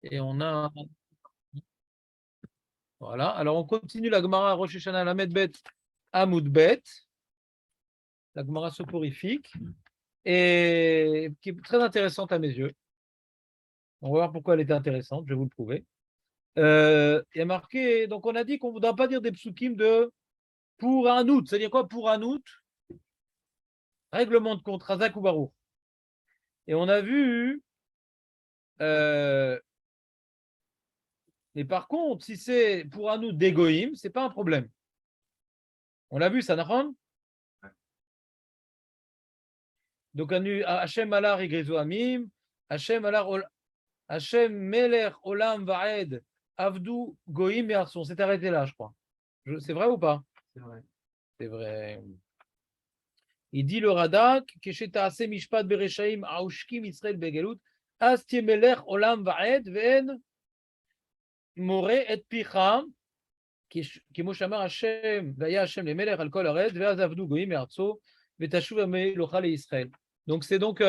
Et on a. Voilà. Alors, on continue la Gemara Rosh Hashanah Lamed Bet Amud Bet. La Gemara soporifique. Et qui est très intéressante à mes yeux. On va voir pourquoi elle était intéressante. Je vais vous le prouver. Il y a marqué. Donc, on a dit qu'on ne voudra pas dire des psukim de pour un août. C'est-à-dire quoi pour un août? Règlement de compte, Razak ou Baruch. Et on a vu. Mais par contre, si c'est pour un août d'égoïm, ce n'est pas un problème. On l'a vu, ça, Nahon? Donc, Hachem Alar Igrezo Amim, Hachem Alar Hachem Meler Olam Vaed Avdu Goïm et Arson. C'est arrêté là, je crois. C'est vrai ou pas? C'est vrai. C'est vrai. Il dit le Radak, Kesheta Ase Mishpat Bereshaim Aushkim Israël Begelut, Astie Meler Olam Vaed Ven More et Picham, כמו שאמר השם, והיה השם למלך על כל הארץ, ואז עבדו גויים מארצו, ותשוב המלוכה לישראל. Donc c'est donc,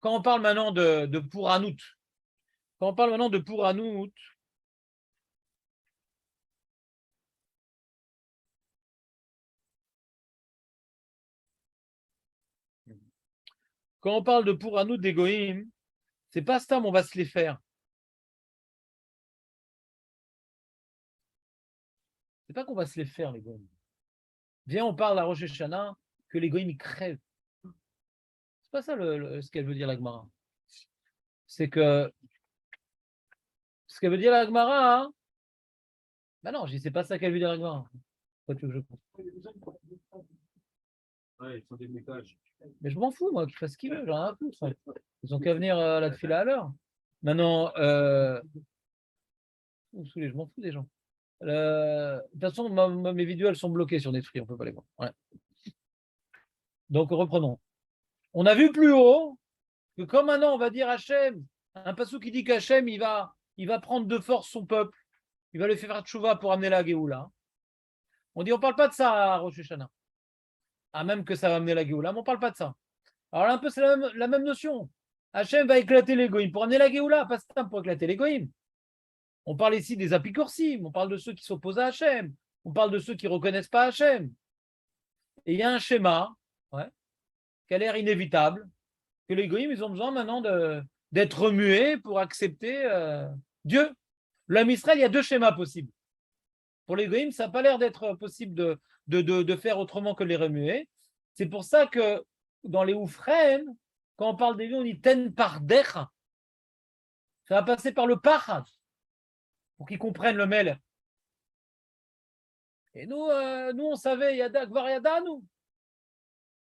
quand on parle maintenant de pour Hanout, quand on parle maintenant de pour Hanout, quand on parle de pour Hanout des Goïm, c'est pas Stam, on va se les faire. C'est pas qu'on va se les faire, les Goïm. Viens, on parle à Rosh Hashanah que les Goïm ils crèvent. C'est pas ça ce qu'elle veut dire la Gemara. C'est que ce qu'elle veut dire la Gemara, hein, ben non, je dis c'est pas ça qu'elle veut dire la Gemara. Quoi tu veux que je pense? Ouais, ils sont des métages. Mais je m'en fous, moi, qu'ils fassent ce qu'ils veulent, j'en ai rien à foutre. Ils ont qu'à venir à la tefila à l'heure. Maintenant, je m'en fous des gens. De toute façon, mes vidéos, elles sont bloquées sur Netflix, on ne peut pas les voir. Ouais. Donc, reprenons. On a vu plus haut que comme maintenant, on va dire Hachem, un passou qui dit qu'Hachem, il va prendre de force son peuple, il va le faire tchouva pour amener la Géoula. On dit, on ne parle pas de ça à Rosh Hashanah. Ah, même que ça va amener la Géoula, mais on ne parle pas de ça. Alors là, un peu, c'est la même notion. Hachem va éclater les goïms pour amener la Géoula, pas ça pour éclater les goïms. On parle ici des apicorsim, on parle de ceux qui s'opposent à Hachem, on parle de ceux qui ne reconnaissent pas Hachem. Et il y a un schéma qui a l'air inévitable, que les goïms, ils ont besoin maintenant d'être remués pour accepter Dieu. L'homme Israël, il y a deux schémas possibles. Pour les goïms, ça n'a pas l'air d'être possible de faire autrement que les remuer. C'est pour ça que dans les oufrènes, quand on parle des goïms, on dit ten par dech. Ça va passer par le pachat pour qu'ils comprennent le mêle. Et nous, on savait, Yada, Gvar Yada, nous.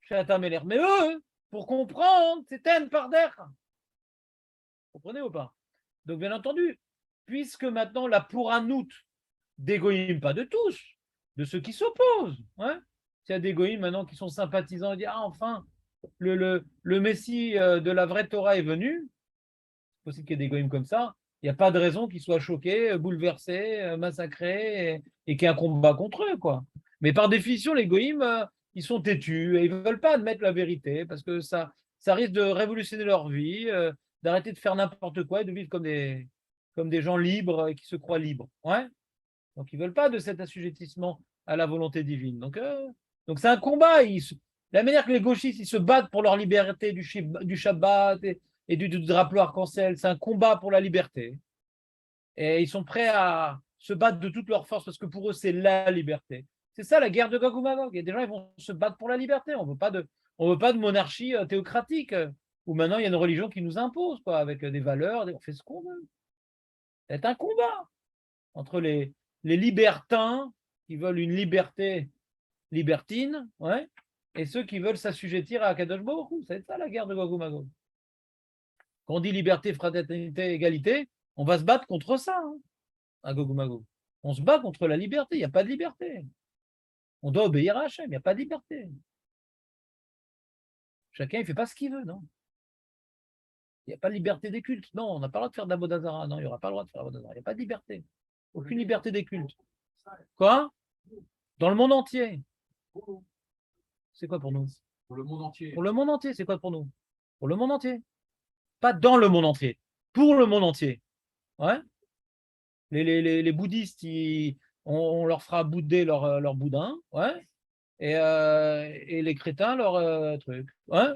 Mais eux, pour comprendre, c'est ten par dech. Vous comprenez ou pas? Donc, bien entendu, puisque maintenant la pouranout des goïms, pas de tous, de ceux qui s'opposent. Hein. S'il y a des goïms maintenant qui sont sympathisants et disent ah, enfin, le Messie de la vraie Torah est venu, c'est possible qu'il y ait des goïms comme ça, il n'y a pas de raison qu'ils soient choqués, bouleversés, massacrés et qu'il y ait un combat contre eux. Quoi. Mais par définition, les goïms, ils sont têtus et ils ne veulent pas admettre la vérité parce que ça risque de révolutionner leur vie, d'arrêter de faire n'importe quoi et de vivre comme des gens libres et qui se croient libres. Ouais. Donc, ils ne veulent pas de cet assujettissement à la volonté divine. Donc c'est un combat. La manière que les gauchistes ils se battent pour leur liberté du Shabbat et du drapeau arc-en-ciel, c'est un combat pour la liberté. Et ils sont prêts à se battre de toute leur force parce que pour eux, c'est la liberté. C'est ça la guerre de Gog ou Magog. Et des gens, ils vont se battre pour la liberté. On ne veut pas de monarchie théocratique où maintenant il y a une religion qui nous impose, quoi, avec des valeurs. On fait ce qu'on veut. C'est un combat entre les libertins qui veulent une liberté libertine, ouais, et ceux qui veulent s'assujettir à Akadosh Baruch Hu. C'est ça la guerre de Gog ou Magog. Quand on dit liberté, fraternité, égalité, on va se battre contre ça, hein, à Gog ou Magog. On se bat contre la liberté, il n'y a pas de liberté. On doit obéir à Hachem, il n'y a pas de liberté. Chacun, il ne fait pas ce qu'il veut, non. Il n'y a pas de liberté des cultes. Non, on n'a pas le droit de faire d'Abodazara. Non, il n'y aura pas le droit de faire d'Abodazara. Il n'y a pas de liberté. Aucune liberté des cultes. Quoi? Dans le monde entier. C'est quoi pour nous? Pour le monde entier. Pour le monde entier, c'est quoi pour nous? Pour le monde entier. Pas dans le monde entier. Pour le monde entier. Ouais. Les bouddhistes, on leur fera bouder leur boudin, ouais. Et les crétins, leur truc. Ouais.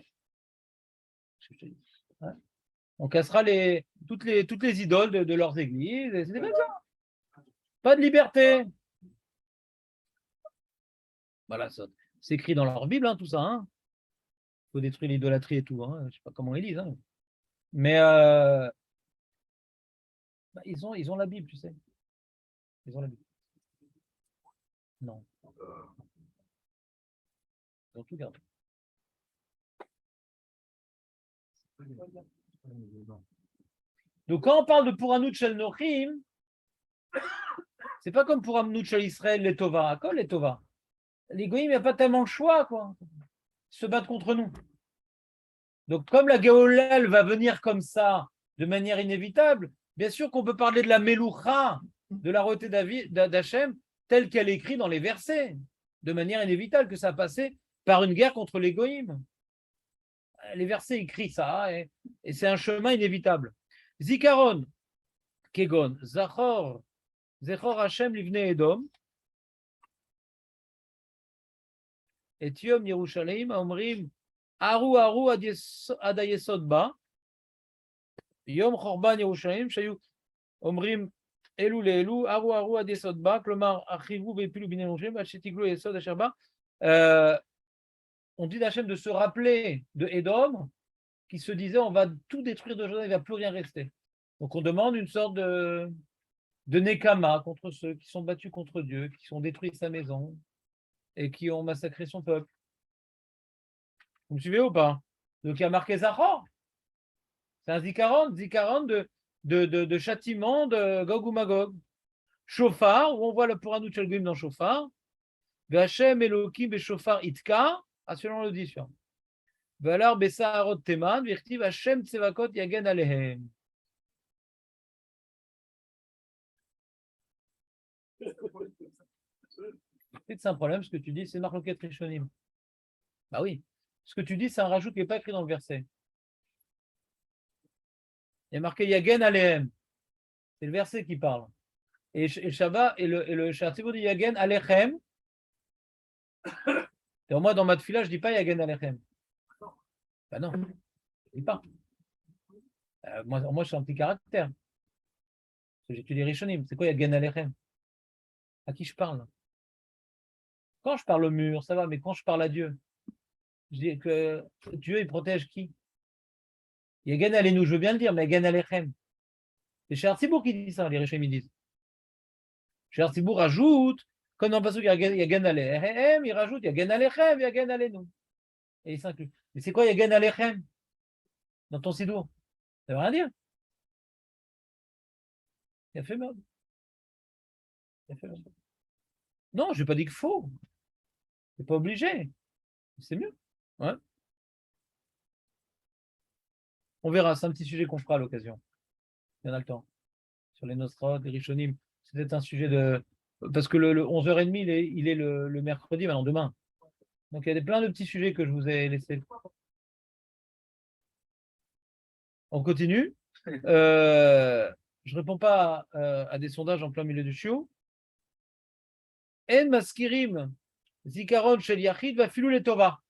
Ouais. On cassera toutes les idoles de leurs églises. Et c'était comme ça. Pas de liberté. Voilà, ça, c'est écrit dans leur Bible, hein, tout ça. Hein. Faut détruire l'idolâtrie et tout. Hein. Je sais pas comment ils disent. Hein. Mais ils ont la Bible, tu sais. Ils ont la Bible. Non, ils ont tout gardé. Donc quand on parle de Puranut Shel Nochim, c'est pas comme Puranut Shel Israël, les Tova. Quoi, les Tova? Les Goïms, il n'y a pas tellement le choix, quoi. Ils se battent contre nous. Donc comme la Géola, elle va venir comme ça, de manière inévitable, bien sûr qu'on peut parler de la Meloucha, de la royauté d'Hachem, telle qu'elle est écrite dans les versets, de manière inévitable, que ça a passé par une guerre contre les Goïms. Les versets écrits ça, et c'est un chemin inévitable. Zikaron, Kegon, Zachor, Zechor Hashem livne Edom, et Yom Yerushalayim, Omrim, Aru Adayesod Ba, Yom Chorban Yerushalayim, Shayu Omrim, Elu Leelu, Aru Adayesod Ba, Klomar, Achivu Vepilu Bine Yerushalayim, Achetiglu Yesod Asherba. On dit d'Hachem de se rappeler de Edom, qui se disait on va tout détruire de Jordan, il ne va plus rien rester. Donc on demande une sorte de Nekama contre ceux qui sont battus contre Dieu, qui ont détruit sa maison et qui ont massacré son peuple. Vous me suivez ou pas? Donc il y a marqué Zachor. C'est un zikaron de châtiment de Gog ou Magog. Shofar, où on voit le Puranut Shel Goyim dans Shofar. V'Hashem Elokim Beshofar Itka, selon l'audition. V'alar Besaharot Teman, V'irtiv Hashem Tsevakot Yagen Alehem. C'est un problème, ce que tu dis, c'est Marloket Rishonim. Bah oui. Ce que tu dis, c'est un rajout qui n'est pas écrit dans le verset. Il y a marqué Yagen Alehem. C'est le verset qui parle. Et Shabbat, et le Shabbat dit Yagen Alechem. Et moi, dans ma tefila, je ne dis pas Yagen Alechem. Ben non, je ne dis pas. Moi, je suis un petit caractère. J'étudie Rishonim. C'est quoi Yagen Alechem? À qui je parle? Quand je parle au mur, ça va, mais quand je parle à Dieu, je dis que Dieu, il protège qui? Yagen Alenu, je veux bien le dire, mais Yagen Alechem. C'est Cher Tzibour qui dit ça, les Rishonim disent. Cher Tzibour rajoute, comme dans le passage Yagen Alechem, il rajoute Yagen Alechem, Yagen Alenu. Et il s'inclut. Mais c'est quoi Yagen Alechem dans ton sidour? Ça veut rien dire. Il a fait mal. Non, je n'ai pas dit qu'il faut. C'est pas obligé. C'est mieux. Ouais. On verra, c'est un petit sujet qu'on fera à l'occasion. Il y en a le temps. Sur les Nostrodes, les Rishonim. C'est peut-être un sujet de. Parce que le 11h30, il est le mercredi, maintenant demain. Donc il y a plein de petits sujets que je vous ai laissés. On continue. Je ne réponds pas à des sondages en plein milieu du chiot. En maskirim zikaron shel yachid va filou les tova.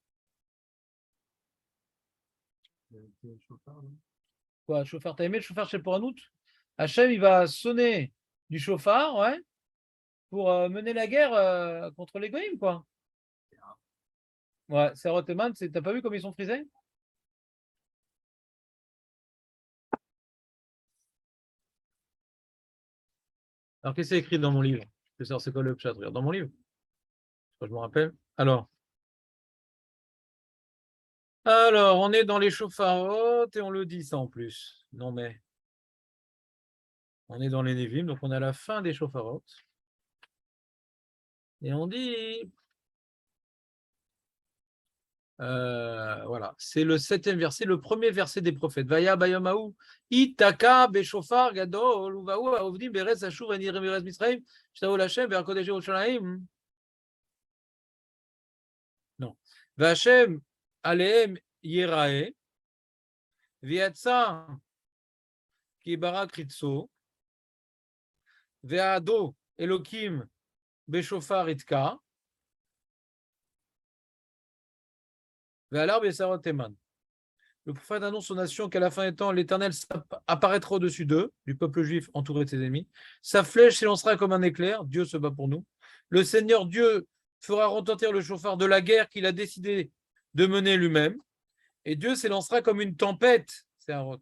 Quoi, chauffard, t'as aimé le chauffard chez Poranout? Hachem, il va sonner du chauffard, ouais, pour mener la guerre contre les goïms, quoi. Ouais, c'est Roteman, t'as pas vu comme ils sont frisés? Alors, qu'est-ce que c'est écrit dans mon livre? Je vais savoir c'est quoi le chat, regarde dans mon livre. Je me rappelle. Alors, on est dans les chauffarotes et on le dit ça en plus. Non, mais on est dans les Névim, donc on est à la fin des chauffarotes. Et on dit, voilà, c'est le 7e verset, le premier verset des prophètes. Vaya bayamaou, itaka beshofar gadol, uvaou avdim beretz ashuv anirem beretz misraim, shtaol Hashem ve'arkodesh Yerushalayim. Non. V'Hashem alehem yerae, v'yatsa ki barak ritso, Ve'ado Elokim Beshofar Itka. Ve'alar Besarot Teman. Le prophète annonce aux nations qu'à la fin des temps, l'Éternel apparaîtra au-dessus d'eux, du peuple juif entouré de ses ennemis. Sa flèche s'élancera comme un éclair. Dieu se bat pour nous. Le Seigneur Dieu fera retentir le chauffard de la guerre qu'il a décidé de mener lui-même. Et Dieu s'élancera comme une tempête, c'est un rot,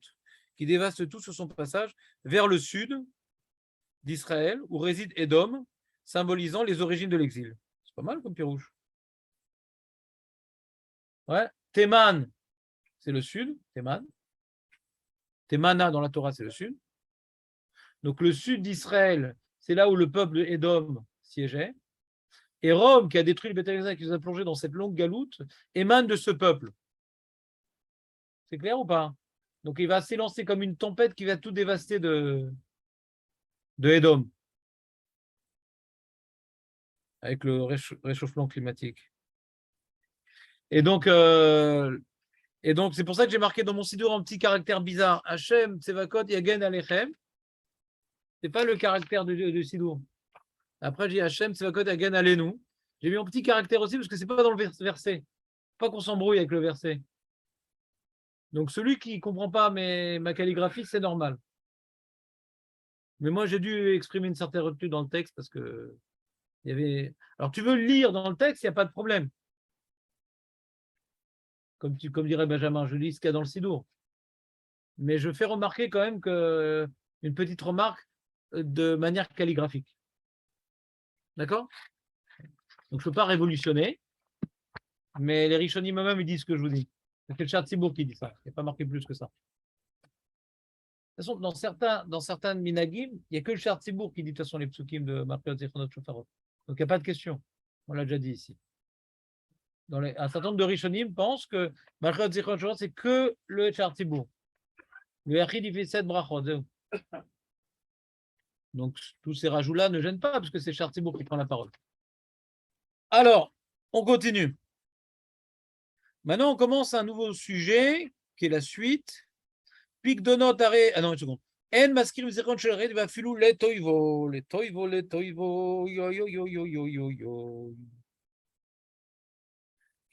qui dévaste tout sur son passage, vers le sud d'Israël, où réside Édom, symbolisant les origines de l'exil. C'est pas mal comme pirouche. Ouais. Théman, c'est le sud, Théman. Thémana dans la Torah, c'est le sud. Donc le sud d'Israël, c'est là où le peuple Édom siégeait. Et Rome, qui a détruit le Beth Amikdash, qui nous a plongé dans cette longue galoute, émane de ce peuple. C'est clair ou pas? Donc il va s'élancer comme une tempête qui va tout dévaster de Édom, avec le réchauffement climatique. Et donc c'est pour ça que j'ai marqué dans mon sidour un petit caractère bizarre. Hachem, Tsevakot, Yagen, Alechem. Ce n'est pas le caractère du sidour. Après, j'ai Hachem, Tsevakot, Yagen, Alenu. J'ai mis un petit caractère aussi parce que ce n'est pas dans le verset. Pas qu'on s'embrouille avec le verset. Donc celui qui ne comprend pas ma calligraphie, c'est normal. Mais moi, j'ai dû exprimer une certaine retenue dans le texte parce que il y avait. Alors, tu veux le lire dans le texte, il n'y a pas de problème. Comme dirait Benjamin, je lis ce qu'il y a dans le sidour. Mais je fais remarquer quand même une petite remarque de manière calligraphique. D'accord? Donc, je ne peux pas révolutionner, mais les Rishonim eux-mêmes, ils disent ce que je vous dis. C'est le Chartzibourg qui dit ça. Il n'y a pas marqué plus que ça. De toute façon, dans certains minagim, il n'y a que le Chartzibourg qui dit de toute façon les psukim de Marquot Zichronot Shofarot. Donc, il n'y a pas de question. On l'a déjà dit ici. Un certain nombre de Rishonim pensent que Marquot Zichronot Shofarot, c'est que le Chartzibourg. Le Yachid, il fait 7 brachot. Donc, tous ces rajouts-là ne gênent pas, parce que c'est Chartzibourg qui prend la parole. Alors, on continue. Maintenant, on commence un nouveau sujet, qui est la suite. Pikdonot are... Ah non, une seconde. En maskirim zechron shel red vafilu letoivo, letoivo, letoivo, yo yo yo yo yo yo yo.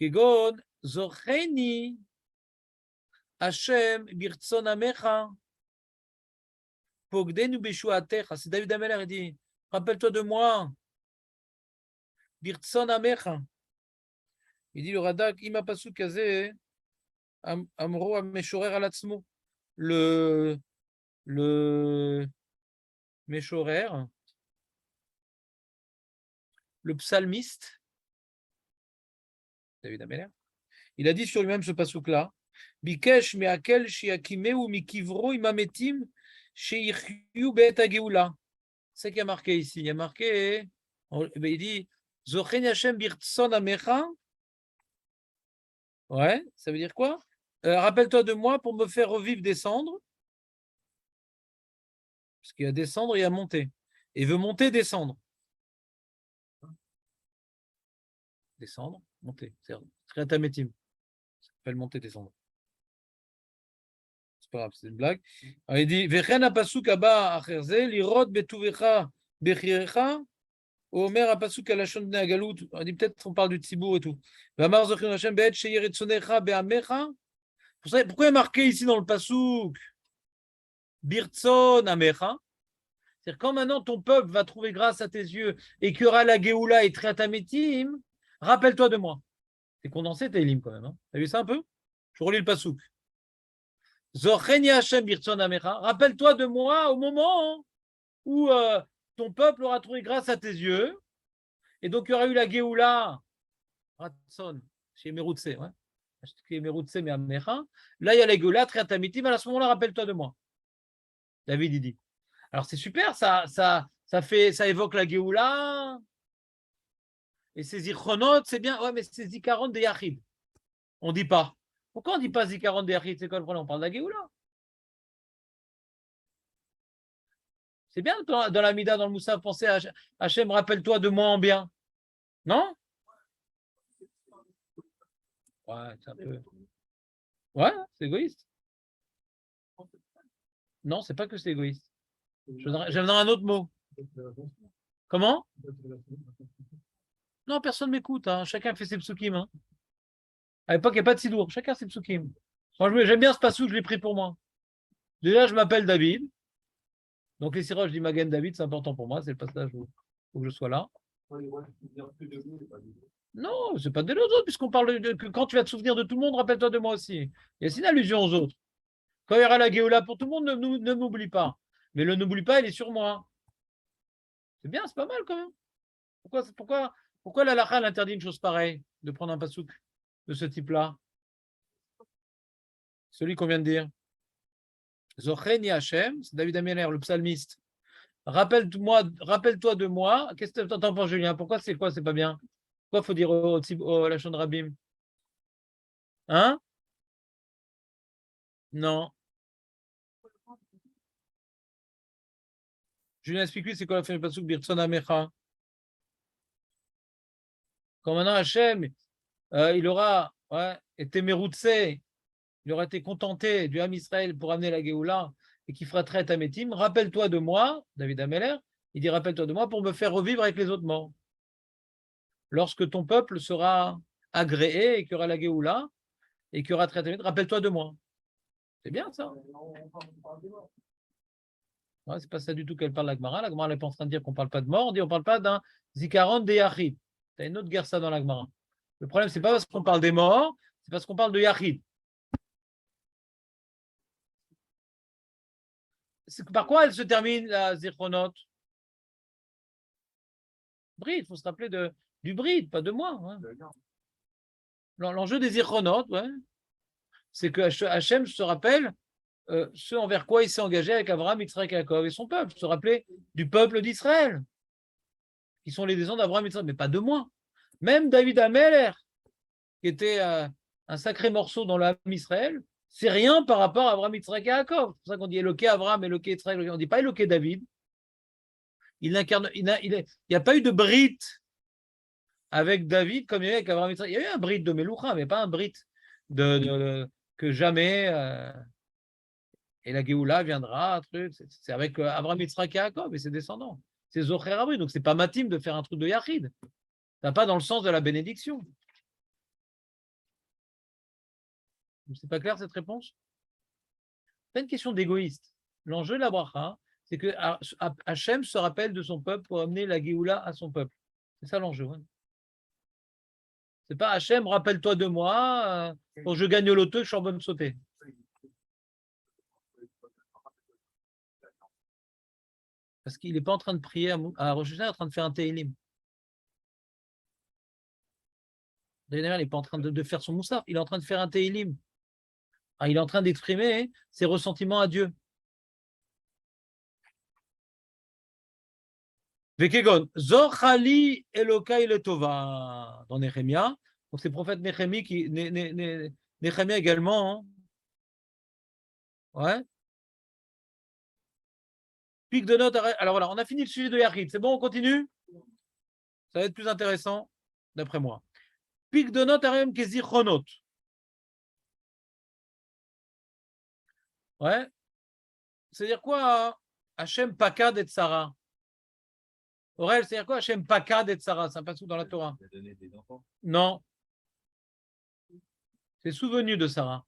כגון זוכני השם ברצון עמך, פוקדנו בישועתך. C'est David Ameller, il dit, rappelle-toi de moi, ברצון עמך. Il dit le Radak, אם הפסוק הזה, אמרו המשורר על עצמו. Le משורר, le psalmiste, David Ameller, il a dit sur lui-même ce passouk-là, Bikesh me'akel shiakimeu mikivro imametim sheichyu be'et hageula. C'est ce qui a marqué ici. Il y a marqué, il dit, Zochen Hashem birtson amecha. Ouais, ça veut dire quoi? Rappelle-toi de moi pour me faire revivre descendre. Parce qu'il y a descendre et à monter. Et veut monter, descendre. Descendre, monter. C'est Triatametim. Ça s'appelle monter, descendre. C'est pas grave, c'est une blague. Alors, il dit Vechen apasuk abba acherze, lirot betuvecha bechirecha. Omer apasuk alashon bnei agalout. On dit peut-être on parle du tzibour et tout. Vamar zochin Hashem be'et sheyeretzonecha be'amecha. Pourquoi il est marqué ici dans le pasuk Birtzon amecha? C'est-à-dire quand maintenant ton peuple va trouver grâce à tes yeux et qu'il y aura la Géoula et Triatametim, rappelle-toi de moi. C'est condensé Télim quand même. Hein. T'as vu ça un peu? Je relis le pasouk. Zocheni Hashem Birtzon amecha. Rappelle-toi de moi au moment où ton peuple aura trouvé grâce à tes yeux et donc il y aura eu la Géoula. Ratson, chez Meroutse, ouais. Meroutse, mais amecha. Là, il y a la Géoula, Triatametim. À ce moment-là, rappelle-toi de moi. David, il dit. Alors c'est super, ça évoque la Géoula. Et ces zichronot, c'est bien. Ouais, mais c'est zikaron de Yachid. On ne dit pas. Pourquoi on ne dit pas zikaron de Yachid? C'est quoi le problème? On parle de la Géoula. C'est bien dans la Mida, dans le Moussa, penser à Hachem, rappelle-toi de moi en bien. Non? Ouais, c'est un peu. Ouais, c'est égoïste. Non, c'est pas que c'est égoïste. J'aimerais un autre mot. Comment? Non, personne ne m'écoute. Hein. Chacun fait ses psukim. Hein. À l'époque, il n'y a pas de sidour. Chacun ses psukim. Moi, j'aime bien ce passou, je l'ai pris pour moi. Déjà, je m'appelle David. Donc, les siroches, je dis Magen David, c'est important pour moi. C'est le passage où il faut que je sois là. Non, c'est pas de autres, puisqu'on parle que quand tu vas te souvenir de tout le monde, rappelle-toi de moi aussi. Il y a une allusion aux autres. Quand il y aura la Géoula pour tout le monde, ne m'oublie pas. Mais le n'oublie pas, il est sur moi. C'est bien, c'est pas mal quand même. Pourquoi la lacha interdit une chose pareille, de prendre un pasouk de ce type-là? Celui qu'on vient de dire. Zocheni Hachem, c'est David Améler, le psalmiste. Rappelle-toi de moi. Qu'est-ce que tu entends, Julien? Pourquoi c'est quoi? C'est pas bien. Pourquoi il faut dire au Lachon Rabim? Hein? Non. Julien, explique-lui c'est quoi la fin du pasouk Birtson Amecha. Quand maintenant Hachem, il aura été méroutsé, il aura été contenté du Ham Israël pour amener la Géoula et qui fera traite à Métim, rappelle-toi de moi, David Ameller, il dit rappelle-toi de moi pour me faire revivre avec les autres morts. Lorsque ton peuple sera agréé et qu'il y aura la Géoula et qu'il y aura traite à Métim, rappelle-toi de moi. C'est bien ça. Ouais, c'est pas ça du tout qu'elle parle la Gemara. La Gemara n'est pas en train de dire qu'on ne parle pas de mort, on dit on ne parle pas d'un Zikaron de Yachid. Tu as une autre guerre ça dans la Gemara. Le problème, c'est pas parce qu'on parle des morts, c'est parce qu'on parle de Yachid. Par quoi elle se termine, la Zichronot? Bride, il faut se rappeler du bride, pas de moi. Hein. L'enjeu des Zichronot, ouais, c'est que Hachem se rappelle ce envers quoi il s'est engagé avec Abraham, Yitzhak et Jacob et son peuple. Se rappeler du peuple d'Israël, qui sont les descendants d'Abraham, Yitzhak, mais pas de moi. Même David Ameller, qui était un sacré morceau dans l'âme Israël, c'est rien par rapport à Abraham, Yitzhak et Jacob. C'est pour ça qu'on dit Éloqué Abraham, Éloqué Yitzhak, on ne dit pas Éloqué David. Il n'y a pas eu de brite avec David comme il y a eu avec Abraham. Il y a eu un brite de Meloucha, mais pas un brite que jamais. Et la Géoula viendra, truc. C'est avec Abraham, Yitzhak et Jacob et ses descendants. C'est Zocher Abri, donc c'est pas matim de faire un truc de Yachid. Ça pas dans le sens de la bénédiction. C'est pas clair cette réponse? C'est pas une question d'égoïste. L'enjeu de la bracha, c'est que Hachem se rappelle de son peuple pour amener la Géoula à son peuple. C'est ça l'enjeu. Hein. C'est pas Hachem, rappelle-toi de moi, pour que je gagne au loto, je suis en bonne sauter. Parce qu'il n'est pas en train de prier à Rosh Hashanah, il est en train de faire un Tehillim. D'ailleurs, il n'est pas en train de faire son moussaf, il est en train de faire un Tehillim. Ah, il est en train d'exprimer ses ressentiments à Dieu. Vekegon, Zochali Elokai Letova, dans Nehemia. Donc c'est le prophète Nehemia également. Hein. Ouais. Pic de notes. Alors voilà, on a fini le sujet de Yachid. C'est bon, on continue? Ça va être plus intéressant, d'après moi. Pic de notes Arem Kezichronot. Ouais. C'est-à-dire quoi, Hachem Pakad et Sarah? Aurel, c'est-à-dire quoi, Hachem Pakad et Sarah? C'est un passage dans la Torah. Non. C'est souvenu de Sarah.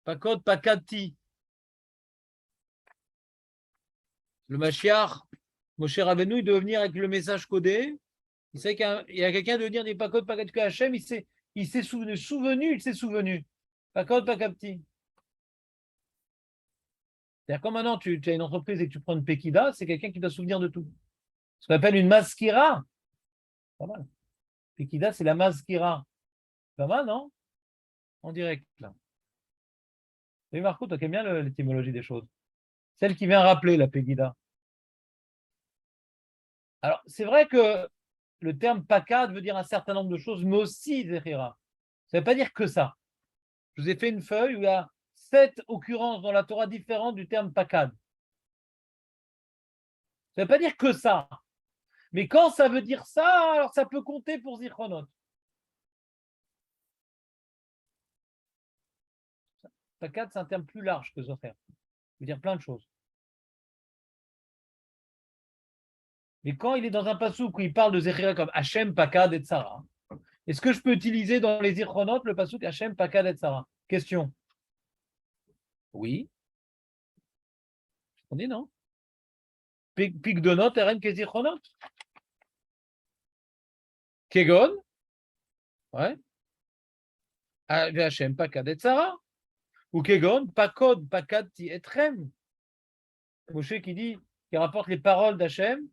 Pakod, Pakati. Le Mashiach, Moshe Rabbeinu, il doit venir avec le message codé. Il sait qu'il y a quelqu'un de venir des Pakod, Pakad que Hachem, il s'est souvenu, il s'est souvenu. Pakod, Pakapti. C'est-à-dire, quand maintenant tu as une entreprise et que tu prends une Pekida, c'est quelqu'un qui doit se souvenir de tout. Ce qu'on appelle une Maskira. Pas mal. Pekida, c'est la Maskira. Pas mal, non? En direct, là. Et Marco, toi qui aimes bien l'étymologie des choses. Celle qui vient rappeler la Pegida. Alors, c'est vrai que le terme pakad veut dire un certain nombre de choses, mais aussi zechira. Ça ne veut pas dire que ça. Je vous ai fait une feuille où il y a 7 occurrences dans la Torah différentes du terme pakad. Ça ne veut pas dire que ça. Mais quand ça veut dire ça, alors ça peut compter pour zichronot. Pakad, c'est un terme plus large que zocher. Ça veut dire plein de choses. Mais quand il est dans un passouk où il parle de Zechira comme Hachem, Pakad et Tzara, est-ce que je peux utiliser dans les Zichronot le passouk Hachem, Pakad et Tzara? Question. Oui. On dit non. Pigdonot, Eren, Kezichronot. Kegon. Ouais. Hachem, Pakad et Tzara. Ou Kegon, Pakod, Pakad, Ti etrem. Moshe qui rapporte les paroles d'Hachem,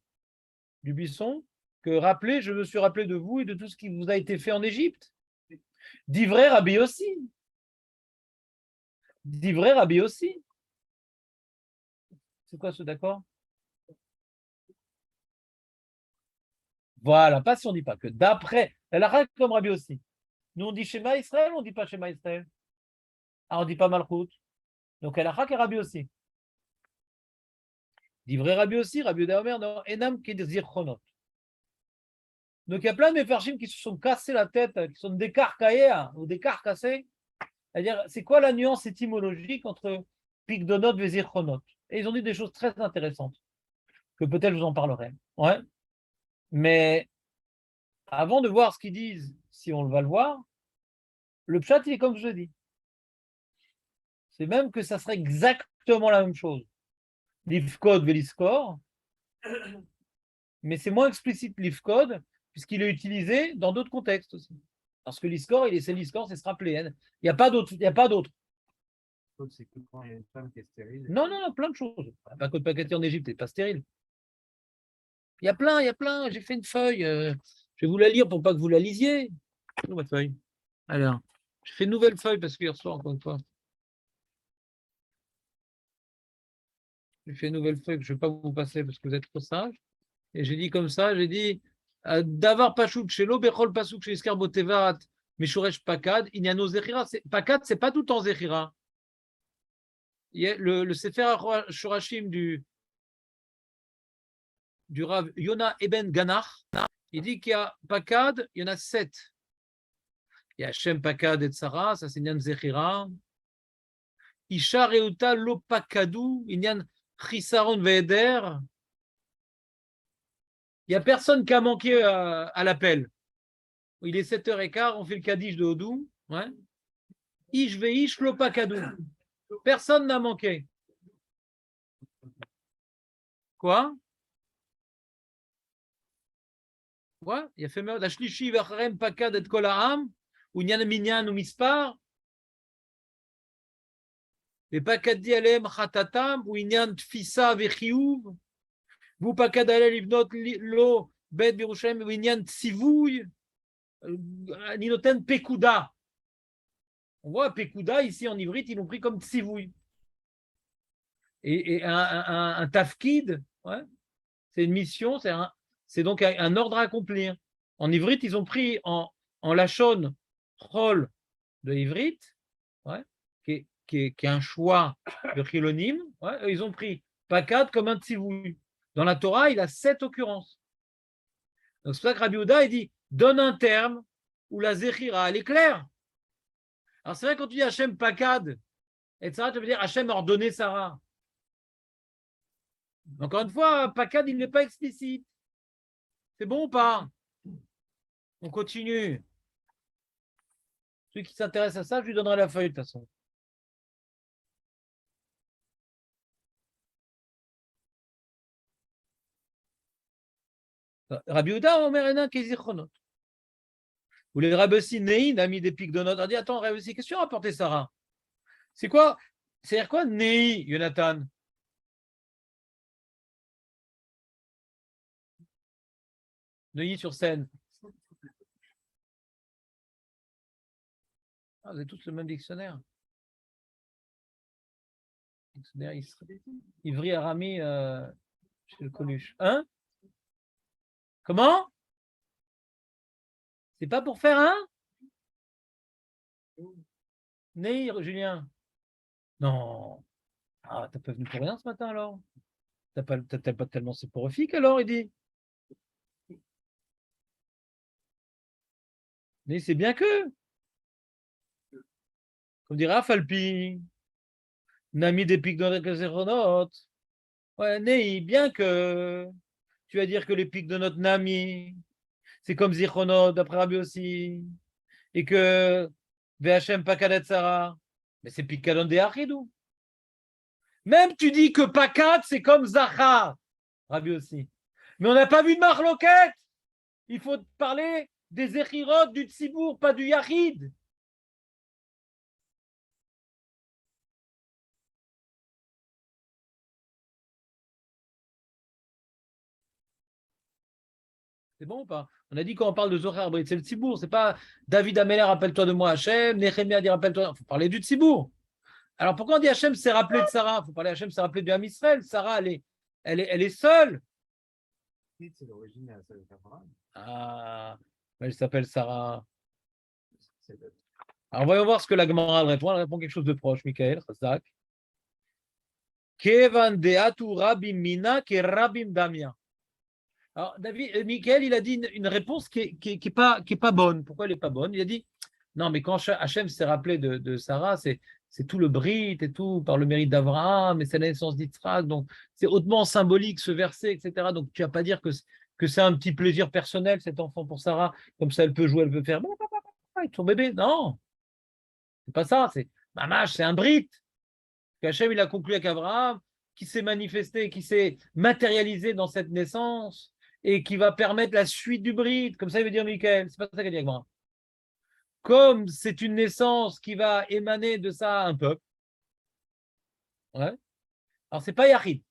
du buisson, que rappelez, je me suis rappelé de vous et de tout ce qui vous a été fait en Égypte. D'ivrei Rabbi aussi. D'ivrei Rabbi aussi. C'est quoi ce d'accord? Voilà, pas si on ne dit pas que d'après, elle a comme Rabbi aussi. Nous on dit Shema Israël, on ne dit pas Shema Israël. Ah, on ne dit pas Malchut. Donc elle a et Rabbi aussi. D'ivrei Rabbi aussi, Rabbi Yehuda Omer, non, Enam Kedzichronot. Donc il y a plein de Mefarshim qui se sont cassés la tête, qui sont des carcaillés ou des carcassés. C'est-à-dire, c'est quoi la nuance étymologique entre Pigdonot et Zichronot? Et ils ont dit des choses très intéressantes, que peut-être je vous en parlerai. Ouais. Mais avant de voir ce qu'ils disent, si on va le voir, le pshat, il est comme je dis. C'est même que ça serait exactement la même chose. L'ifkod veliskor, mais c'est moins explicite l'ifkod, puisqu'il est utilisé dans d'autres contextes aussi. Parce que l'iskor, c'est l'iskor, c'est se rappeler. Hein. Il n'y a pas d'autre. Il n'y a pas d'autre. C'est que quand il y a une femme qui est stérile. Non, non, non, plein de choses. Pas que Pakati en Égypte n'est pas stérile. Il y a plein. J'ai fait une feuille. Je vais vous la lire pour pas que vous la lisiez. Où ma feuille? Alors, j'ai fait une nouvelle feuille parce que hier soir, encore une fois. J'ai fait une nouvelle feuille que je ne vais pas vous passer parce que vous êtes trop sage. Et j'ai dit comme ça, j'ai dit Davar Pachouk Shelo Bechol Pasuk chez Iskar Botevat Meshuresh Pakad, Inyano Zechira. Pakad, c'est pas tout en Zechira. Le Sefer Shorashim du Rav Yona Eben Ganach, il dit qu'il y a Pakad, il y en a 7. Il y a Shem Pakad et Tzara, ça c'est Inyan Zechira. Isha Reuta Lo Pakadu, Inyan Chisaron Veder. Il n'y a personne qui a manqué à l'appel. Il est 7h15, on fait le Kaddish de Hodou. Ouais. Ish Veish Lo Pakadu. Personne n'a manqué. Quoi? Ouais, il y a fait meurtre. Ashlishi Vacharem Pakad et Kolaam, ou Nyan Minyan ou Mispar. Et Pakad di Alem Chatatam, ou Nyan Tfisa Vechiouv. Vous Pakad Alem Livnot Lo Bet Birushem, ou Nyan Tsivouy. Ninoten Pekuda. On voit Pekuda ici en ivrite, ils l'ont pris comme Tsivouy. Et un tafkid, ouais, c'est une mission, c'est donc un ordre à accomplir. En ivrite, ils ont pris en lachon chol de ivrite, ouais, qui est un choix de chilonim, ouais, ils ont pris pakad comme un tzivouy. Dans la Torah, il a 7 occurrences. Donc c'est pour ça que Rabbi Yehuda, il dit donne un terme où la zechira, elle est claire. Alors c'est vrai, quand tu dis Hachem pakad, et ça, tu veux dire Hachem a ordonné Sarah. Encore une fois, Pakad, il n'est pas explicite. C'est bon ou pas? On continue. Celui qui s'intéresse à ça, je lui donnerai la feuille de toute façon. Rabbi Yehuda, Omer Enan, Kezichronot. Ou les Rabbi Nein a mis des pics de notes. A dit attends, Rabbi, qu'est-ce que tu as rapporté, Sarah? C'est quoi? C'est-à-dire quoi, Nei, Jonathan? Neuilly-sur-Seine. Ah, vous avez tous le même dictionnaire. Dictionnaire Ivry Arami chez le Coluche. Hein? Comment? C'est pas pour faire un? Nei, Julien? Non. Ah, t'as pas venu pour rien ce matin alors? T'as pas tellement soporifique alors, il dit. Mais c'est bien que. Comme dirait Falpi, Nami des pics de zéronotes. Ouais, Nei, bien que. tu vas dire que les pics de notre Nami, c'est comme Zichronot, d'après Rabbi aussi, et que VHM Pakadet Sarah, mais c'est Pikadon de Achidou. Même tu dis que Pakat, c'est comme Zachar, Rabbi aussi. Mais on n'a pas vu de Marloquette. Il faut parler des Echirot, du Tzibour, pas du Yachid. C'est bon ou pas? On a dit quand on parle de Zohar Brit, c'est le Tzibour. C'est pas David Ameller, rappelle-toi de moi Hachem, Nehemia dit rappelle-toi. Il faut parler du Tzibour. Alors pourquoi on dit Hachem s'est rappelé de Sarah? Il faut parler Hachem s'est rappelé de Ham Israël. Sarah, elle est seule. C'est l'origine de d'Abraham. Ah, elle s'appelle Sarah. C'est le- Alors voyons voir ce que la Gemara répond. Elle répond quelque chose de proche, Michael, Chazak. Kevan deatu rabim mina ke rabim damia. Alors, Michael, il a dit une réponse qui est pas bonne. Pourquoi elle n'est pas bonne? Il a dit, non, mais quand Hachem s'est rappelé de Sarah, c'est tout le brit et tout, par le mérite d'Abraham, et c'est la naissance d'Yitzhak, donc c'est hautement symbolique ce verset, etc. Donc tu vas pas dire que c'est un petit plaisir personnel, cet enfant pour Sarah, comme ça elle peut jouer, elle peut faire, avec son bébé. Non, c'est pas ça, c'est Mamash, c'est un brit. Qu'Hachem, il a conclu avec Abraham, qui s'est manifesté, qui s'est matérialisé dans cette naissance et qui va permettre la suite du bride. Comme ça, il veut dire Michael. C'est pas ça qu'il dit Abraham. Comme c'est une naissance qui va émaner de ça un peuple. Ouais. Alors, c'est pas Yachid.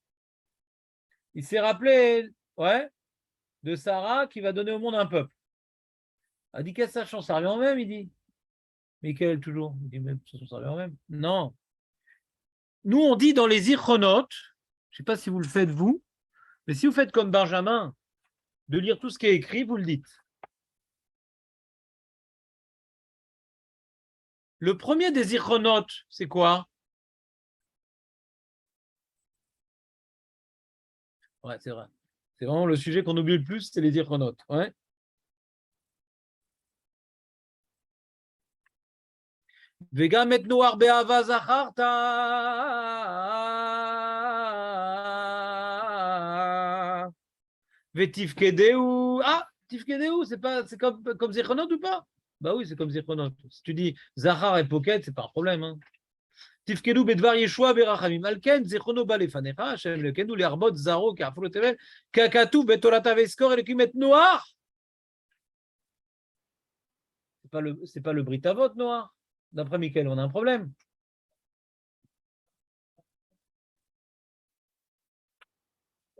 Il s'est rappelé, ouais, de Sarah qui va donner au monde un peuple. Il dit qu'est-ce que ça change? Ça revient en même, il dit. Michael, toujours. Il dit même, ça revient en même. Non. Nous, on dit dans les Ichronotes, je ne sais pas si vous le faites vous, mais si vous faites comme Benjamin, de lire tout ce qui est écrit, vous le dites. Le premier des Ichronotes, c'est quoi? Ouais, c'est vrai. C'est vraiment le sujet qu'on oublie le plus, c'est les Ichronotes. Ouais. Vega met noir be'ava zacharta. Vetifkedeu. Ah, Tifkedeu, c'est comme Zichronot ou pas? Bah oui, c'est comme Zichronot. Si tu dis Zachar et Pocket, c'est pas un problème. Hein. Tifkedu bedvar Yeshua berachamim. Alken, Zichrono balefanecha, Hashem lekenu learbot zaro kaflo tevel, kakatu betorata veskor et lekimet noir. C'est pas le Britavot noir. D'après Michael, on a un problème.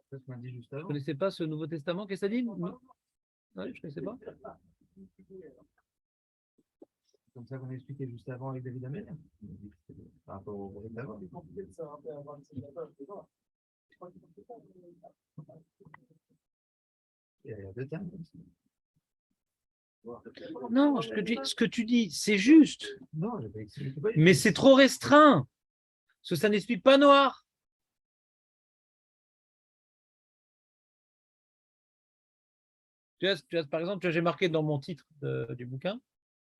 C'est ce qu'on a dit juste Vous ne avant. connaissez pas ce Nouveau Testament? Qu'est-ce que ça dit? Non, je ne connaissais pas. Comme ça qu'on a expliqué juste avant avec David Amel. Par rapport au Brit d'avant. Il y a deux termes. Non, ce que tu dis, c'est juste. Non, je vais expliquer. Mais c'est trop restreint. Parce que ça n'explique pas noir. Par exemple, j'ai marqué dans mon titre du bouquin,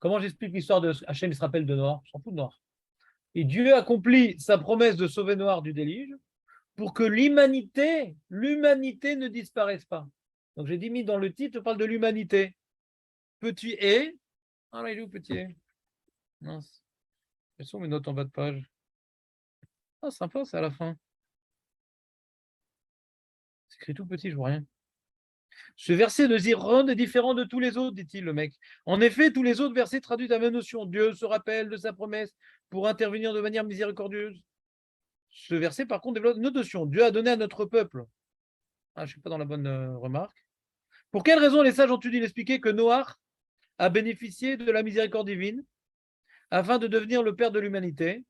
comment j'explique l'histoire de Hachem, il se rappelle de Noir, je s'en fous de Noir. Et Dieu accomplit sa promesse de sauver Noir du déluge pour que l'humanité ne disparaisse pas. Donc j'ai dit mis dans le titre, je parle de l'humanité. Petit et. Ah là, il est où petit et? Mince. Quelles sont mes notes en bas de page? Ah, sympa, c'est à la fin. C'est écrit tout petit, je vois rien. Ce verset de Zichron est différent de tous les autres, dit-il le mec. En effet, tous les autres versets traduisent la même notion. Dieu se rappelle de sa promesse pour intervenir de manière miséricordieuse. Ce verset, par contre, développe une autre notion. Dieu a donné à notre peuple. Ah, je ne suis pas dans la bonne remarque. Pour quelle raison les sages ont dû expliquer que Noach a bénéficié de la miséricorde divine afin de devenir le père de l'humanité?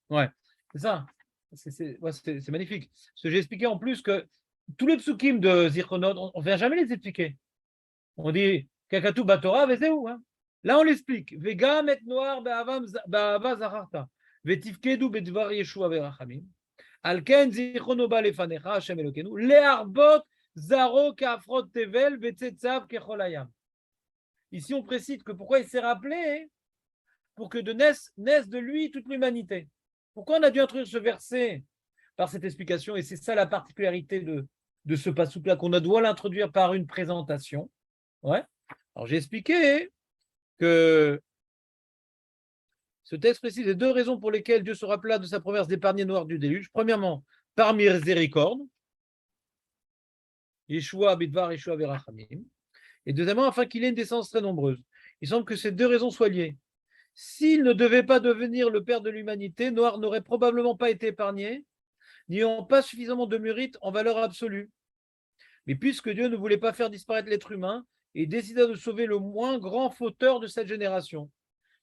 Ouais, c'est ça. C'est magnifique. Parce que j'ai expliqué en plus que tous les psukim de Zichronot, on ne vient jamais les expliquer. On dit Kakatu Batora, Vezeu. Hein. Là, on l'explique. Vega met noir ba'ava zacharta. Vetifkedu bedvar Yeshua verachamim. Alken zichrono ba lefanecha Hashem Elokenu. Learbot zaro kafrot tevel vetzetzav kechol hayam. Ici, on précise que pourquoi il s'est rappelé pour que naisse de lui toute l'humanité. Pourquoi on a dû introduire ce verset par cette explication? Et c'est ça la particularité de ce passouk-là, qu'on a dû l'introduire par une présentation. Ouais. Alors j'ai expliqué que ce texte précise les deux raisons pour lesquelles Dieu se rappela de sa promesse d'épargner Noir du déluge. Premièrement, par miséricorde, Yeshua Bidvar, Yeshua Verachamim. Et deuxièmement, afin qu'il ait une descendance très nombreuse. Il semble que ces deux raisons soient liées. S'il ne devait pas devenir le père de l'humanité, Noir n'aurait probablement pas été épargné, n'ayant pas suffisamment de mérite en valeur absolue. Mais puisque Dieu ne voulait pas faire disparaître l'être humain, il décida de sauver le moins grand fauteur de cette génération.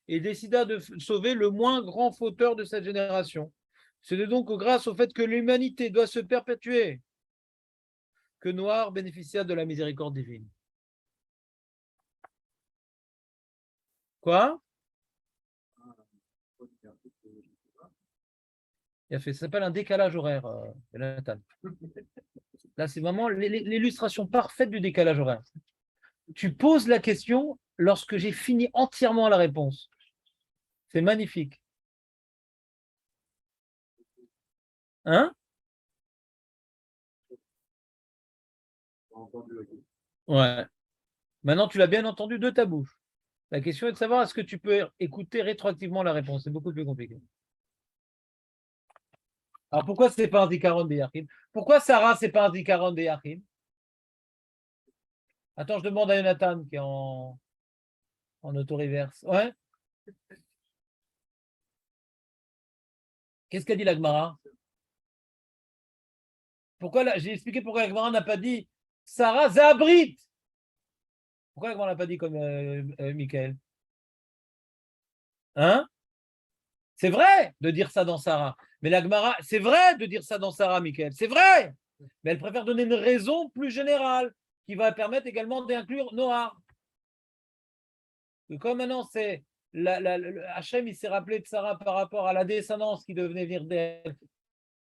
Et décida de sauver le moins grand fauteur de cette génération. C'est donc grâce au fait que l'humanité doit se perpétuer que Noir bénéficia de la miséricorde divine. Quoi? Il a fait, ça s'appelle un décalage horaire, Jonathan. Là, c'est vraiment l'illustration parfaite du décalage horaire. Tu poses la question lorsque j'ai fini entièrement la réponse. C'est magnifique. Hein? Ouais. Maintenant, tu l'as bien entendu de ta bouche. La question est de savoir est-ce que tu peux écouter rétroactivement la réponse. C'est beaucoup plus compliqué. Alors, pourquoi ce n'est pas un Zikaron de Yachid? Pourquoi Sarah, ce n'est pas un Zikaron de Yachid? Attends, je demande à Jonathan qui est en auto-reverse. Ouais? Qu'est-ce qu'a dit la Gemara? J'ai expliqué pourquoi la Gemara n'a pas dit Sarah Zabrit. Pourquoi la Gemara n'a pas dit comme Michael? Hein? C'est vrai de dire ça dans Sarah. Mais la Gemara, c'est vrai de dire ça dans Sarah, Michael. C'est vrai. Mais elle préfère donner une raison plus générale qui va permettre également d'inclure Noah. Comme maintenant, c'est Hachem, il s'est rappelé de Sarah par rapport à la descendance qui devenait venir d'elle.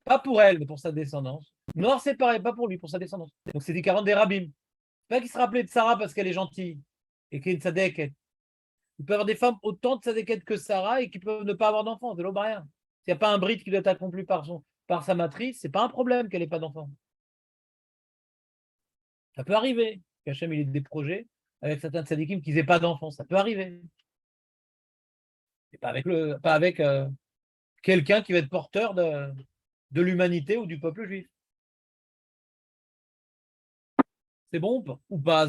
Pas pour elle, mais pour sa descendance. Noir, c'est pareil, pas pour lui, pour sa descendance. Donc c'est des 40 des rabbins. Pas qu'il se rappelait de Sarah parce qu'elle est gentille et qu'elle est une tzadéket. Il peut y avoir des femmes autant de tzadéket que Sarah et qui peuvent ne pas avoir d'enfant. C'est rien. S'il n'y a pas un bride qui doit être accompli par sa matrice, c'est pas un problème qu'elle n'ait pas d'enfant. Ça peut arriver. Qu'Hachem, il ait des projets avec certains tzadikim qui n'aient pas d'enfant. Ça peut arriver. Et pas avec quelqu'un qui va être porteur de l'humanité ou du peuple juif. C'est bon ou pas?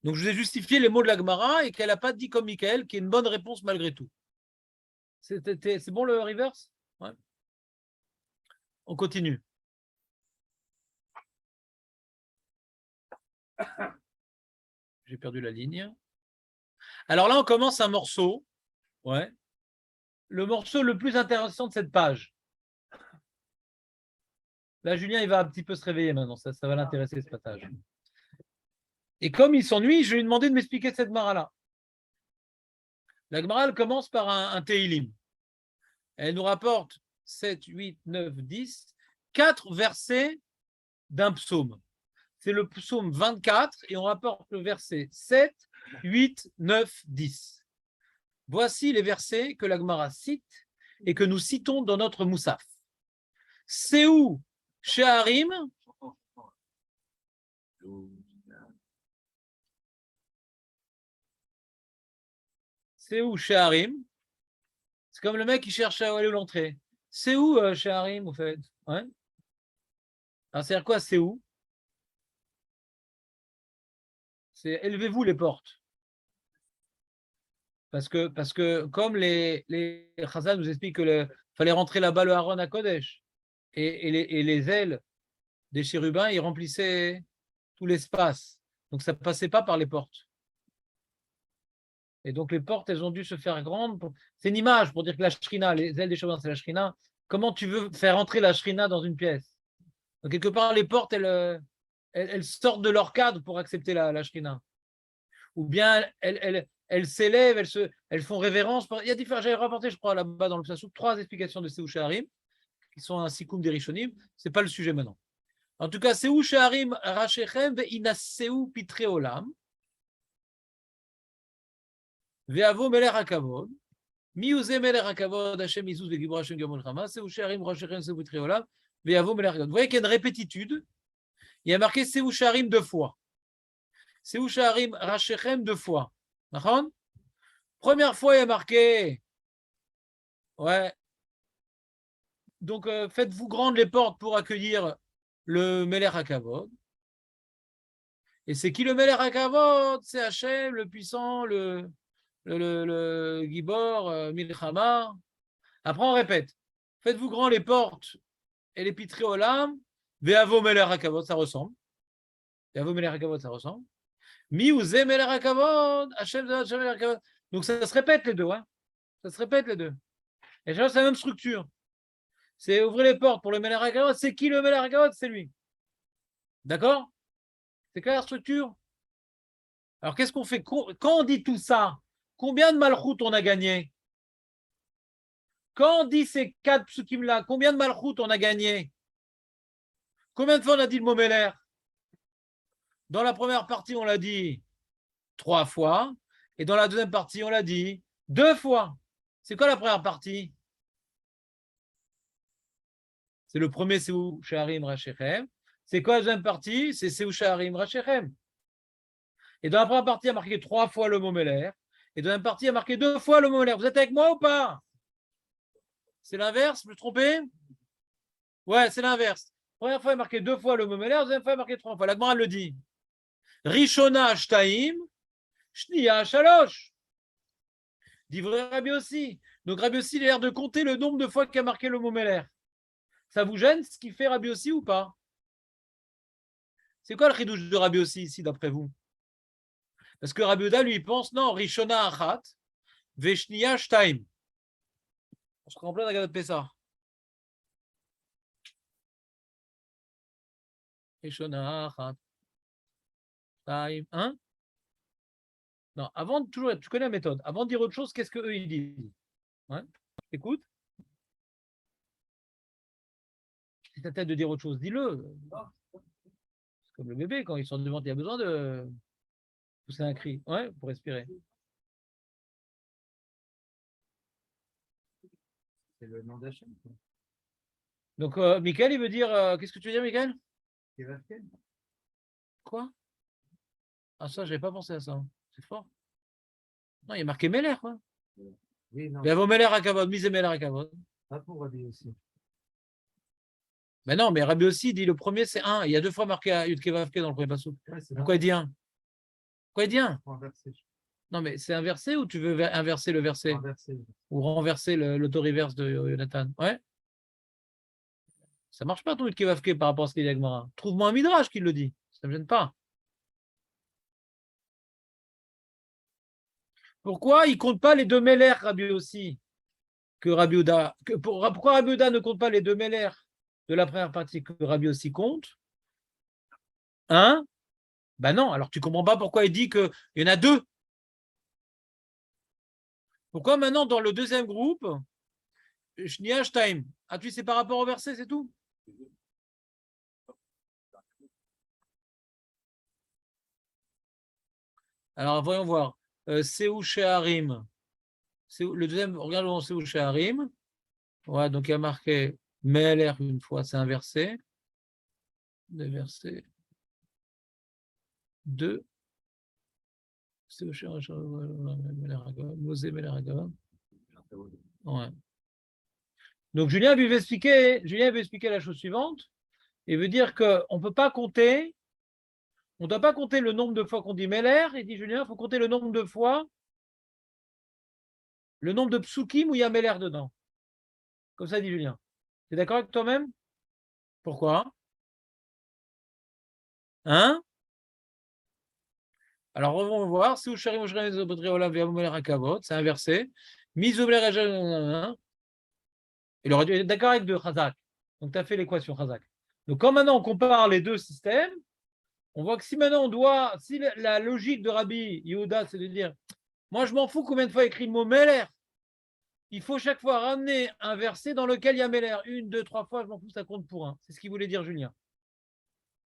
Donc, je vous ai justifié les mots de la Gemara et qu'elle n'a pas dit comme Michael, qui est une bonne réponse malgré tout. C'est bon le reverse? Ouais. On continue. J'ai perdu la ligne. Alors là, on commence un morceau. Ouais. Le morceau le plus intéressant de cette page. Là, Julien, il va un petit peu se réveiller maintenant. Ça va l'intéresser, ce passage. Et comme il s'ennuie, je vais lui demander de m'expliquer cette Gemara-là. La Gemara, elle commence par un Teilim. Elle nous rapporte 7, 8, 9, 10, 4 versets d'un psaume. C'est le psaume 24 et on rapporte le verset 7, 8, 9, 10. Voici les versets que la Gemara cite et que nous citons dans notre Moussaf. Seou Sheharim. Seou Sheharim. C'est comme le mec qui cherche à aller où l'entrée. C'est où Sheharim, au fait? Ouais. Alors, c'est-à-dire quoi, c'est où? C'est élevez-vous les portes. Parce que comme les Chazal nous expliquent qu'il fallait rentrer là-bas le Haron à Kodesh, et les ailes des chérubins, ils remplissaient tout l'espace. Donc, ça ne passait pas par les portes. Et donc, les portes, elles ont dû se faire grandes. C'est une image pour dire que la shrina, les ailes des chérubins, c'est la shrina. Comment tu veux faire entrer la shrina dans une pièce? Donc, quelque part, les portes, elles sortent de leur cadre pour accepter la shrina. Ou bien elles s'élèvent, elles font révérence. Il y a différents, j'avais rapporté, je crois, là-bas dans le Psasouk, 3 explications de Seou Sheharim, qui sont un sikoum des Rishonim. Ce n'est pas le sujet maintenant. En tout cas, Seou Sheharim Rachechem ve'inaseu pitre olam ve'avo melech hakavod. Miuze Melech Hakavod, Hashem Isus Vegibor Hashem Gamol Chama, Seu Sharim Roshechem Seu Triolav, Veavo Melech Hakavod. Vous voyez qu'il y a une répétitude. Il y a marqué Seu Sharim 2 fois. Seu Sharim Rashechem 2 fois. D'accord? Première fois, il y a marqué. Ouais. Donc, faites-vous grandes les portes pour accueillir le Melech Hakavod. Et c'est qui le Melech Hakavod? C'est Hachem, le puissant, le Gibor, Milchama. Après, on répète. Faites-vous grand les portes et les pitri olam. Ve'avo Melech Hakavod, ça ressemble. Ve'avo Melech Hakavod, ça ressemble. Mi ou ze Melech Hakavod, Hachem Melech Hakavod. Donc, ça se répète les deux. Hein. Ça se répète les deux. Et c'est la même structure. C'est ouvrir les portes pour le Melech Hakavod. C'est qui le Melech Hakavod? C'est lui. D'accord? C'est clair la structure? Alors, qu'est-ce qu'on fait? Quand on dit tout ça, combien de malchut on a gagné? Quand on dit ces 4 psukim-là, combien de malchut on a gagné? Combien de fois on a dit le mot Meler? Dans la première partie, on l'a dit 3 fois. Et dans la deuxième partie, on l'a dit 2 fois. C'est quoi la première partie? C'est le premier Seu Sharim Rashechem. C'est quoi la deuxième partie? C'est Seu Sharim Rashechem. Et dans la première partie, il y a marqué 3 fois le mot Meler. Et dans la deuxième partie, il y a marqué 2 fois le mot Meler. Vous êtes avec moi ou pas? C'est l'inverse, je me trompais? Ouais, c'est l'inverse. Première fois, il y a marqué 2 fois le mot Meler. Deuxième fois, il y a marqué 3 fois. La Gemara le dit. Rishona Shtaim, Shnia Shalosh. Dit vrai Rabbi aussi. Donc Rabbi aussi, il a l'air de compter le nombre de fois qu'il a marqué le mot Meler. Ça vous gêne ce qu'il fait Rabbi aussi ou pas? C'est quoi le chidouche de Rabbi aussi ici, d'après vous? Parce que Rabbi Oda, lui, il pense, non, Rishona Achat, Veshnia Shtaim. On se complète avec Pessah. Rishona Achat. Shtaim. Hein? Non, avant de toujours, tu connais la méthode. Avant de dire autre chose, qu'est-ce qu'eux, ils disent? Ouais. Écoute. Si tu as tête de dire autre chose, dis-le. C'est comme le bébé, quand il sort devant, il y a besoin de pousser un cri. Ouais, pour respirer. C'est le nom d'Hachem. Donc, Michael, il veut dire. Qu'est-ce que tu veux dire, Michael? Quoi? Ah, ça, je n'avais pas pensé à ça. C'est fort. Non, il y a marqué Meller, quoi. Oui, non. Mais vos Meller à Kavod, mise Meller à Kavod. Pas pour Rabbi aussi. Mais non, mais Rabbi aussi dit le premier, c'est 1. Il y a 2 fois marqué à Yud Kevavke dans le premier passage. Ouais, pourquoi il dit 1? Pourquoi il dit 1? Renversé. Non, mais c'est inversé ou tu veux inverser le verset? Renversé. Ou renverser l'autoriverse de Jonathan? Ouais. Ça marche pas ton Yud Kevavke par rapport à ce qu'il dit Agmara. Trouve-moi un midrash qui le dit. Ça ne me gêne pas. Pourquoi il ne compte pas les 2 Meller, Rabbi aussi, que Rabbi Ouda? Pourquoi Rabbi Ouda ne compte pas les 2 Meller de la première partie que Rabbi aussi compte? Hein? Ben non, alors tu ne comprends pas pourquoi il dit qu'il y en a 2. Pourquoi maintenant dans le deuxième groupe, Shnia Shtaim? Ah, tu sais par rapport au verset, c'est tout? Alors voyons voir. Seu Sheharim. Le deuxième, regarde Seu Sheharim. Ouais, donc il y a marqué Meler une fois, c'est inversé. Des versets 2. Seu Sheharim. Ouais. Donc Julien lui veut expliquer la chose suivante. Il veut dire qu'on ne peut pas compter, on ne doit pas compter le nombre de fois qu'on dit Meler. Il dit Julien, il faut compter le nombre de fois, le nombre de psukim où il y a Meler dedans. Comme ça dit Julien. Tu es d'accord avec toi-même? Pourquoi? Hein? Alors, on va voir. C'est inversé. Il aurait dû être d'accord avec de Chazak. Donc, tu as fait l'équation Chazak. Donc, quand maintenant on compare les deux systèmes, on voit que si maintenant si la logique de Rabbi Yehuda, c'est de dire, moi je m'en fous combien de fois il écrit le mot Meler, il faut chaque fois ramener un verset dans lequel il y a Meler. 1, 2, 3 fois, je m'en fous, ça compte pour 1. C'est ce qu'il voulait dire Julien.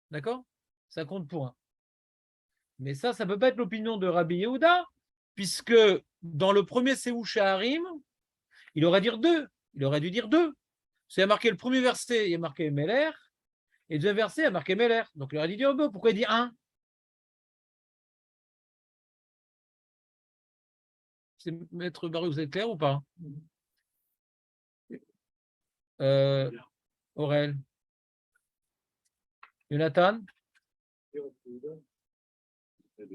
D'accord? Ça compte pour 1. Mais ça ne peut pas être l'opinion de Rabbi Yehuda, puisque dans le premier Seu Sheharim, il aurait dû dire deux. Il aurait dû dire deux. S'il a marqué le premier verset, il a marqué Meller, et le deuxième verset, il a marqué Meller. Donc il aurait dû dire deux. Pourquoi il dit un? Maître Barou, vous êtes clair ou pas? Aurel. Jonathan?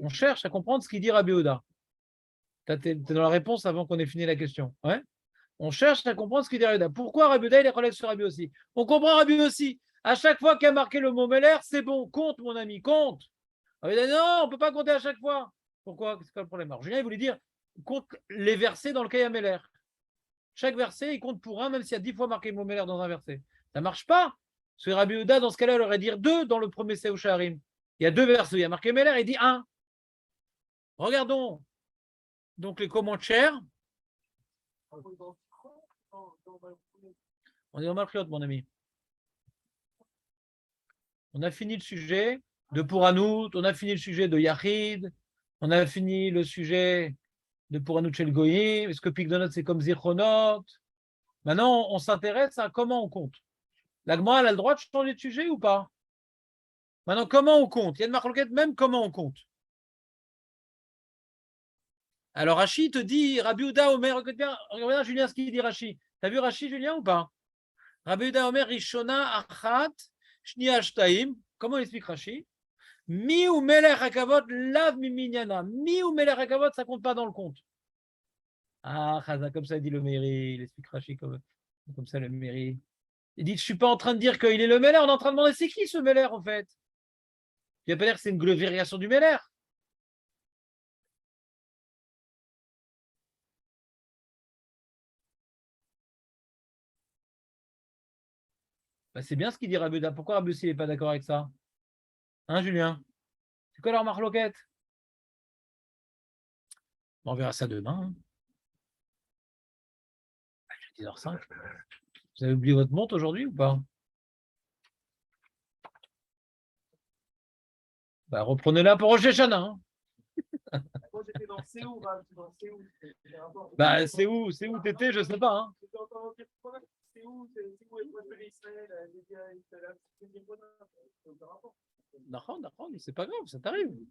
On cherche à comprendre ce qu'il dit Rabbi Oda. Tu es dans la réponse avant qu'on ait fini la question. Ouais. On cherche à comprendre ce qu'il dit Rabbi Oda. Pourquoi Rabbi Oda il est relève sur Rabbi aussi? On comprend Rabbi aussi. À chaque fois qu'il a marqué le mot Meller, c'est bon. Compte, mon ami, compte. Rabbi Oda, non, on ne peut pas compter à chaque fois. Pourquoi? C'est quoi le problème? Alors Julien, il voulait dire compte les versets dans lequel il y a Meller. Chaque verset, il compte pour un, même s'il y a 10 fois marqué le mot Meller dans un verset. Ça ne marche pas. Parce que Rabbi Oda, dans ce cas-là, il aurait dire deux dans le premier Seoucharim. Il y a deux versets, il y a marqué Meller, il dit un. Regardons donc les commentaires. On est en Malchiot, mon ami. On a fini le sujet de Pouranout, on a fini le sujet de Yachid, on a fini le sujet de Pouranout chez le Goyim. Est-ce que Picdonot, c'est comme Zichronot? Maintenant, on s'intéresse à comment on compte. La Gemara, elle a le droit de changer de sujet ou pas? Maintenant, comment on compte? Il y a une marloquette même comment on compte. Alors, Rashi te dit, Rabbi Ouda, Omer, regarde Julien ce qu'il dit Rashi. T'as vu Rashi, Julien, ou pas? Rabbi Ouda, Omer, Rishona, Achat, Shnia, Shtaim. Comment il explique Rashi? Mi ou Melech Hakavot, lav miminyana. Mi ou Melech Hakavot, ça compte pas dans le compte. Ah, Chaza, comme ça dit le Méri. Il explique Rashi comme ça le Méri. Il dit, je suis pas en train de dire qu'il est le Meller, on est en train de demander c'est qui ce Meller en fait? Il va pas dire que c'est une glorification du Meller. Bah, c'est bien ce qu'il dit Rabeuda. Pourquoi Rabeuda n'est pas d'accord avec ça? Hein, Julien? C'est quoi leur marloquette? On verra ça demain. 10h05. Vous avez oublié votre montre aujourd'hui ou pas? Bah, reprenez-la pour Rosh Hashanah. Hein. Moi, j'étais dans Séoul. Bah, c'est où t'étais, je sais pas. Hein. C'est où est proche de l'Israël? D'accord, c'est pas grave, ça t'arrive.